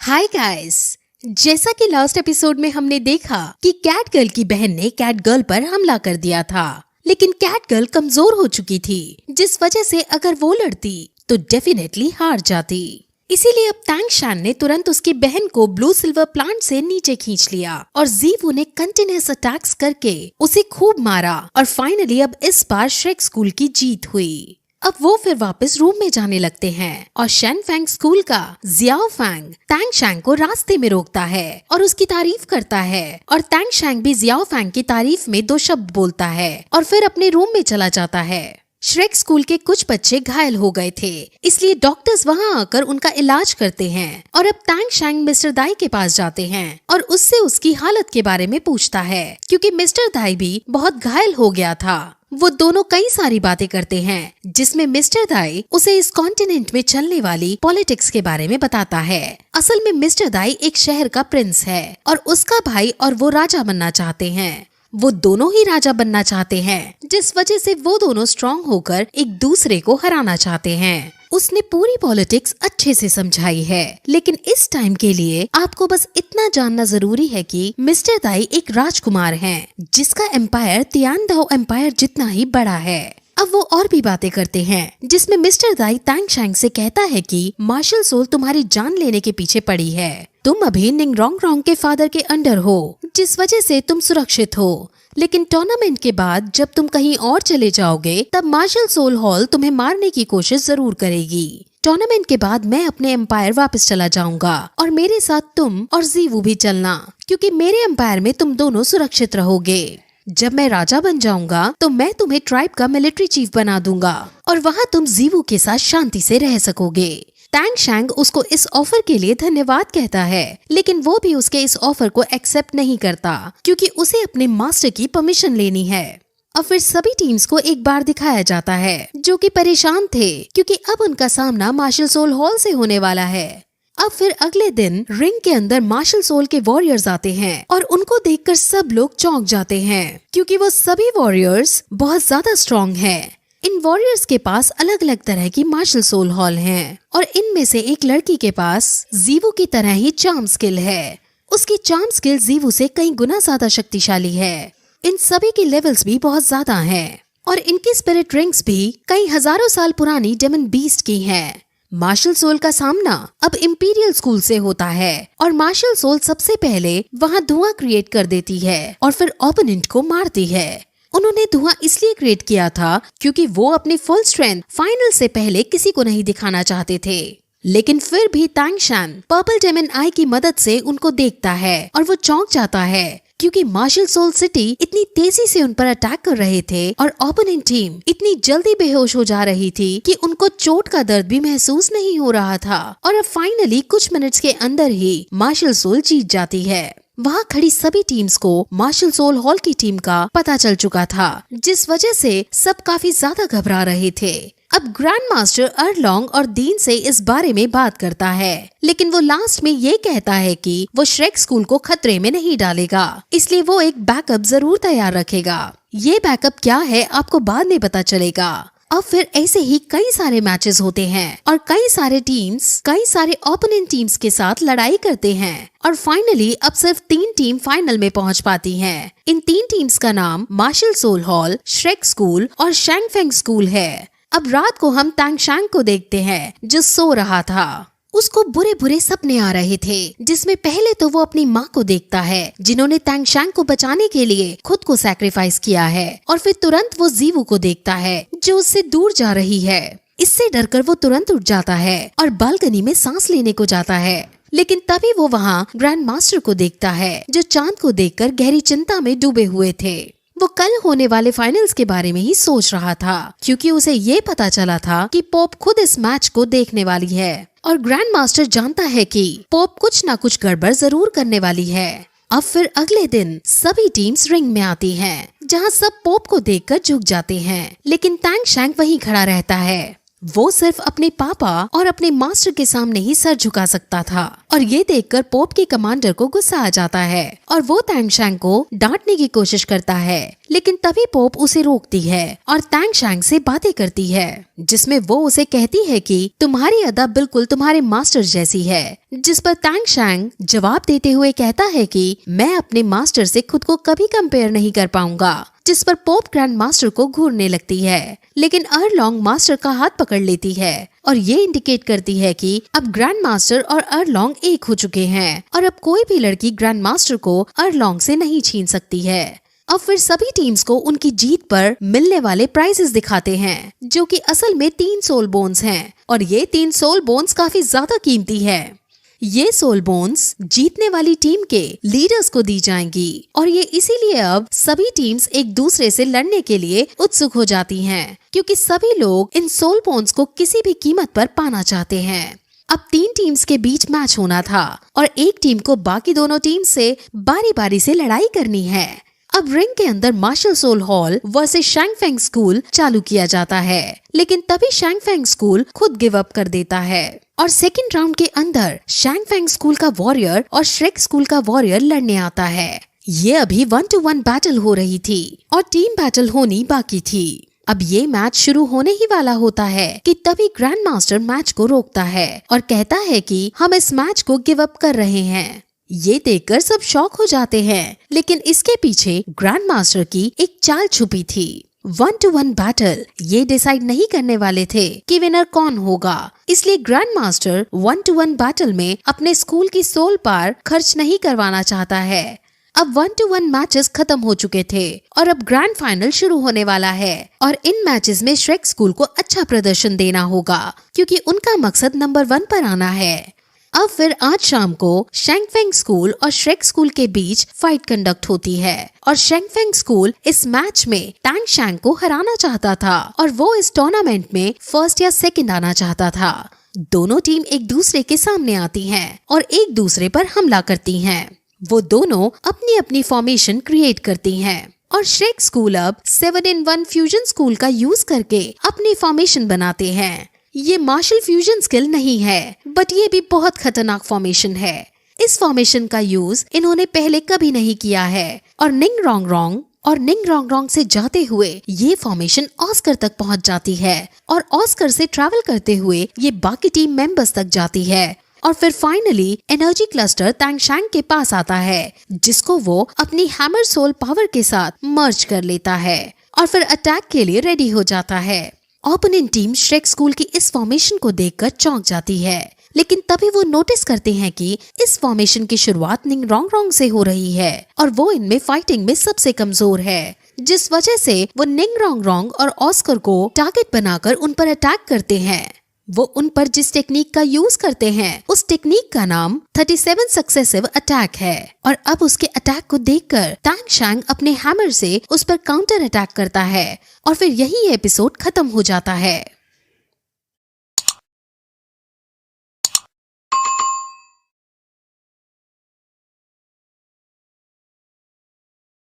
Hi guys. जैसा कि last episode में हमने देखा कि कैट गर्ल की बहन ने कैट गर्ल पर हमला कर दिया था, लेकिन कैट गर्ल कमजोर हो चुकी थी, जिस वजह से अगर वो लड़ती तो डेफिनेटली हार जाती। इसीलिए अब तांग शान ने तुरंत उसकी बहन को ब्लू सिल्वर प्लांट से नीचे खींच लिया और जीवू ने कंटिन्यूअस अटैक्स करके उसे खूब मारा और फाइनली अब इस बार श्रेक स्कूल की जीत हुई। अब वो फिर वापस रूम में जाने लगते हैं और शेन फैंग स्कूल का जियाओ फैंग तांग शांग को रास्ते में रोकता है और उसकी तारीफ करता है और तांग शांग भी जियाओ फैंग की तारीफ में 2 शब्द बोलता है और फिर अपने रूम में चला जाता है। श्रेक स्कूल के कुछ बच्चे घायल हो गए थे, इसलिए डॉक्टर्स वहां आकर उनका इलाज करते हैं और अब तांग शांग मिस्टर दाई के पास जाते हैं और उससे उसकी हालत के बारे में पूछता है, क्योंकि मिस्टर दाई भी बहुत घायल हो गया था। वो दोनों कई सारी बातें करते हैं, जिसमें मिस्टर दाई उसे इस कॉन्टिनेंट में चलने वाली पॉलिटिक्स के बारे में बताता है। असल में मिस्टर दाई एक शहर का प्रिंस है और उसका भाई और वो राजा बनना चाहते हैं। वो दोनों ही राजा बनना चाहते हैं, जिस वजह से वो दोनों स्ट्रॉन्ग होकर एक दूसरे को हराना चाहते हैं। उसने पूरी पॉलिटिक्स अच्छे से समझाई है, लेकिन इस टाइम के लिए आपको बस इतना जानना जरूरी है कि मिस्टर दाई एक राजकुमार हैं, जिसका एम्पायर तियानदाओ एम्पायर जितना ही बड़ा है। अब वो और भी बातें करते हैं, जिसमें मिस्टर दाई तांग शांग से कहता है कि मार्शल सोल तुम्हारी जान लेने के पीछे पड़ी है। तुम अभी निंग रोंग रोंग के फादर के अंडर हो, जिस वजह से तुम सुरक्षित हो, लेकिन टूर्नामेंट के बाद जब तुम कहीं और चले जाओगे तब मार्शल सोल हॉल तुम्हें मारने की कोशिश जरूर करेगी। टूर्नामेंट के बाद मैं अपने एम्पायर वापस चला जाऊंगा और मेरे साथ तुम और जीवू भी चलना, क्योंकि मेरे एम्पायर में तुम दोनों सुरक्षित रहोगे। जब मैं राजा बन जाऊंगा तो मैं तुम्हें ट्राइब का मिलिट्री चीफ बना दूंगा और वहाँ तुम जीवू के साथ शांति से रह सकोगे। तांग शांग उसको इस ऑफर के लिए धन्यवाद कहता है, लेकिन वो भी उसके इस ऑफर को एक्सेप्ट नहीं करता, क्योंकि उसे अपने मास्टर की परमिशन लेनी है। अब फिर सभी टीम्स को एक बार दिखाया जाता है, जो कि परेशान थे, क्योंकि अब उनका सामना मार्शल सोल हॉल से होने वाला है। अब फिर अगले दिन रिंग के अंदर मार्शल सोल के वॉरियर्स आते हैं और उनको देखकर सब लोग चौंक जाते हैं, क्योंकि वो सभी वॉरियर्स बहुत ज्यादा स्ट्रॉन्ग हैं। इन वॉरियर्स के पास अलग अलग तरह की मार्शल सोल हॉल हैं और इनमें से एक लड़की के पास जीवू की तरह ही चार्म स्किल है। उसकी चार्म स्किल जीवू से कई गुना ज्यादा शक्तिशाली है। इन सभी की लेवल्स भी बहुत ज्यादा हैं और इनकी स्पिरिट रिंग्स भी कई हजारों साल पुरानी डेमन बीस्ट की हैं। मार्शल सोल का सामना अब इंपीरियल स्कूल से होता है और मार्शल सोल सबसे पहले वहाँ धुआं क्रिएट कर देती है और फिर ओपोनेंट को मारती है। उन्होंने धुआं इसलिए क्रिएट किया था क्योंकि वो अपनी फुल स्ट्रेंथ फाइनल से पहले किसी को नहीं दिखाना चाहते थे, लेकिन फिर भी तांग शान पर्पल डेमन आई की मदद से उनको देखता है और वो चौंक जाता है, क्योंकि मार्शल सोल सिटी इतनी तेजी से उन पर अटैक कर रहे थे और ओपोनेंट टीम इतनी जल्दी बेहोश हो जा रही थी कि उनको चोट का दर्द भी महसूस नहीं हो रहा था। और अब फाइनली कुछ मिनट्स के अंदर ही मार्शल सोल जीत जाती है। वहाँ खड़ी सभी टीम्स को मार्शल सोल हॉल की टीम का पता चल चुका था, जिस वजह से सब काफी ज्यादा घबरा रहे थे। अब ग्रैंड मास्टर अर्लोंग और दीन से इस बारे में बात करता है, लेकिन वो लास्ट में ये कहता है कि वो श्रेक स्कूल को खतरे में नहीं डालेगा, इसलिए वो एक बैकअप जरूर तैयार रखेगा। ये बैकअप क्या है आपको बाद में पता चलेगा। अब फिर ऐसे ही कई सारे मैचेस होते हैं और कई सारे टीम्स कई सारे ओपोनेंट टीम्स के साथ लड़ाई करते हैं और फाइनली अब सिर्फ 3 टीम फाइनल में पहुंच पाती हैं। इन 3 टीम्स का नाम Marshal soul Hall, Shrek school और शैंग फेंग स्कूल है। अब रात को हम तांग शांग को देखते हैं, जो सो रहा था। उसको बुरे बुरे सपने आ रहे थे, जिसमें पहले तो वो अपनी माँ को देखता है, जिन्होंने तांग शांग को बचाने के लिए खुद को सैक्रिफाइस किया है, और फिर तुरंत वो जीवू को देखता है, जो उससे दूर जा रही है। इससे डरकर वो तुरंत उठ जाता है और बालकनी में सांस लेने को जाता है, लेकिन तभी वो वहाँ ग्रैंड मास्टर को देखता है, जो चांद को देखकर गहरी चिंता में डूबे हुए थे। वो कल होने वाले फाइनल्स के बारे में ही सोच रहा था, क्योंकि उसे ये पता चला था कि पोप खुद इस मैच को देखने वाली है और ग्रैंड मास्टर जानता है कि पोप कुछ न कुछ गड़बड़ जरूर करने वाली है। अब फिर अगले दिन सभी टीम्स रिंग में आती हैं, जहां सब पोप को देखकर झुक जाते हैं, लेकिन तांग शांग वहीं खड़ा रहता है। वो सिर्फ अपने पापा और अपने मास्टर के सामने ही सर झुका सकता था और ये देखकर पोप के कमांडर को गुस्सा आ जाता है और वो तांग शांग को डांटने की कोशिश करता है, लेकिन तभी पोप उसे रोकती है और तांग शांग से बातें करती है, जिसमें वो उसे कहती है कि तुम्हारी अदा बिल्कुल तुम्हारे मास्टर जैसी है, जिस पर तांग शैंग जवाब देते हुए कहता है कि मैं अपने मास्टर से खुद को कभी कंपेयर नहीं कर पाऊंगा, जिस पर पोप ग्रैंड मास्टर को घूरने लगती है। लेकिन अर्लोंग मास्टर का हाथ पकड़ लेती है और ये इंडिकेट करती है कि अब ग्रैंड मास्टर और अर्लोंग एक हो चुके हैं और अब कोई भी लड़की ग्रैंड मास्टर को अर्लोंग से नहीं छीन सकती है। अब फिर सभी टीम्स को उनकी जीत पर मिलने वाले प्राइजेस दिखाते हैं, जो कि असल में 3 सोल बोन्स हैं और ये 3 सोल बोन्स काफी ज्यादा कीमती है। ये सोल बोन्स जीतने वाली टीम के लीडर्स को दी जाएंगी और ये इसीलिए अब सभी टीम्स एक दूसरे से लड़ने के लिए उत्सुक हो जाती हैं, क्योंकि सभी लोग इन सोल बोन्स को किसी भी कीमत पर पाना चाहते हैं। अब 3 टीम्स के बीच मैच होना था और एक टीम को बाकी दोनों टीम से बारी बारी से लड़ाई करनी है। अब रिंग के अंदर martial soul hall versus Shangfeng school चालू किया जाता है, लेकिन तभी शैंगफेंग स्कूल खुद गिव अप कर देता है और सेकंड राउंड के अंदर शैंगफेंग स्कूल का वॉरियर और श्रेक स्कूल का वॉरियर लड़ने आता है। ये अभी 1-to-1 बैटल हो रही थी और टीम बैटल होनी बाकी थी। अब ये मैच शुरू होने ही वाला होता है कि तभी ग्रैंड मास्टर मैच को रोकता है और कहता है कि हम इस मैच को गिव अप कर रहे हैं। ये देखकर सब शॉक हो जाते हैं, लेकिन इसके पीछे ग्रैंड मास्टर की एक चाल छुपी थी। 1-to-1 बैटल ये डिसाइड नहीं करने वाले थे कि विनर कौन होगा, इसलिए ग्रैंड मास्टर 1-to-1 बैटल में अपने स्कूल की सोल पार खर्च नहीं करवाना चाहता है। अब 1-to-1 मैचेस खत्म हो चुके थे और अब ग्रैंड फाइनल शुरू होने वाला है और इन मैचेस में श्रेक स्कूल को अच्छा प्रदर्शन देना होगा, क्योंकि उनका मकसद नंबर 1 पर आना है। अब फिर आज शाम को शैंगफेंग स्कूल और श्रेक स्कूल के बीच फाइट कंडक्ट होती है और शैंगफेंग स्कूल इस मैच में तांग शैंग को हराना चाहता था और वो इस टूर्नामेंट में फर्स्ट या सेकंड आना चाहता था। दोनों टीम एक दूसरे के सामने आती हैं और एक दूसरे पर हमला करती हैं। वो दोनों अपनी अपनी फॉर्मेशन क्रिएट करती हैं और श्रेक स्कूल अब 7-in-1 फ्यूजन स्कूल का यूज करके अपनी फॉर्मेशन बनाते हैं। ये मार्शल फ्यूजन स्किल नहीं है, बट ये भी बहुत खतरनाक फॉर्मेशन है। इस फॉर्मेशन का यूज इन्होंने पहले कभी नहीं किया है और निंग रोंग रोंग से जाते हुए ये फॉर्मेशन ऑस्कर तक पहुंच जाती है और ऑस्कर से ट्रैवल करते हुए ये बाकी टीम मेंबर्स तक जाती है और फिर फाइनली एनर्जी क्लस्टर तांग शैंग के पास आता है, जिसको वो अपनी हैमर सोल पावर के साथ मर्ज कर लेता है और फिर अटैक के लिए रेडी हो जाता है। ओपोनेंट टीम श्रेक स्कूल की इस फॉर्मेशन को देखकर चौंक जाती है, लेकिन तभी वो नोटिस करते हैं कि इस फॉर्मेशन की शुरुआत निंग रोंग से हो रही है और वो इनमें फाइटिंग में सबसे कमजोर है, जिस वजह से वो निंग रोंग और ऑस्कर को टारगेट बनाकर उन पर अटैक करते हैं। वो उन पर जिस टेक्निक का यूज करते हैं उस टेक्निक का नाम 37 सक्सेसिव अटैक है और अब उसके अटैक को देखकर तांग शैंग अपने हैमर से उस पर काउंटर अटैक करता है और फिर यही एपिसोड खत्म हो जाता है।